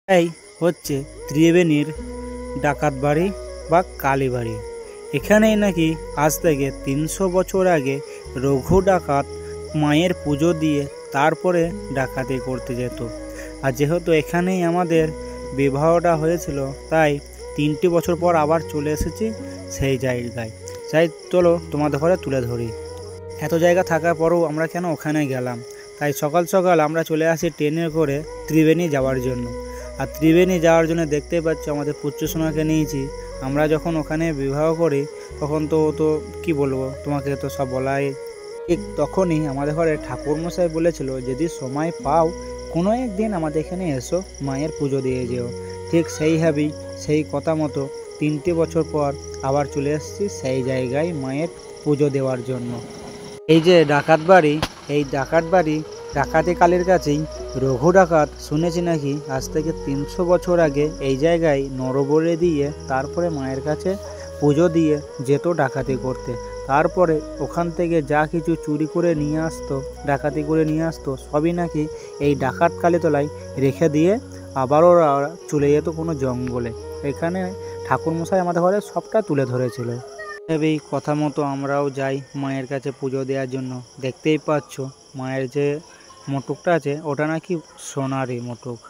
এই হচ্ছে ত্রিবেণীর ডাকাত বাড়ি বা কালীবাড়ি। এখানেই নাকি আজ থেকে ৩০০ বছর আগে রঘু ডাকাত মায়ের পুজো দিয়ে তারপরে ডাকাতি করতে যেত। আর যেহেতু এখানেই আমাদের বিবাহটা হয়েছিল, তাই ৩টি বছর পর আবার চলে এসেছি সেই জায়গায়। তাই চলো তোমাদের ঘরে তুলে ধরি। এত জায়গা থাকার পরেও আমরা কেন ওখানে গেলাম, তাই সকাল সকাল আমরা চলে আসি ট্রেনে করে ত্রিবেণী যাওয়ার জন্য। আর ত্রিবেণী যাওয়ার জন্য দেখতেই পাচ্ছ আমাদের পুত্রসোনাকে নিয়েছি। আমরা যখন ওখানে বিবাহ করি তখন তো কি বলবো, তোমাকে তো সব বলাই। ঠিক তখনই আমাদের ঘরে ঠাকুরমশাই বলেছিল, যদি সময় পাও কোনো একদিন আমাদের এখানে এসো, মায়ের পুজো দিয়ে যেও। ঠিক সেইভাবেই সেই কথা মতো ৩টি বছর পর আবার চলে এসেছি সেই জায়গায় মায়ের পুজো দেওয়ার জন্য। এই যে ডাকাত বাড়ি, এই ডাকাত বাড়ি ডাকাতি কালীর কাছেই রঘু ডাকাত শুনেছি নাকি আজ থেকে ৩০০ বছর আগে এই জায়গায় নরবলি দিয়ে তারপরে মায়ের কাছে পুজো দিয়ে যেত ডাকাতি করতে। তারপরে ওখান থেকে যা কিছু চুরি করে নিয়ে আসতো, ডাকাতি করে নিয়ে আসতো, সবই নাকি এই ডাকাত কালীতলায় রেখে দিয়ে আবারও চলে যেত কোনো জঙ্গলে। এখানে ঠাকুরমশাই আমাদের ঘরে সবটা তুলে ধরেছিল। এই কথা মতো আমরাও যাই মায়ের কাছে পুজো দেওয়ার জন্য। দেখতেই পাচ্ছ মায়ের যে মুটুকটা আছে ওটা নাকি সোনারই মুটুক।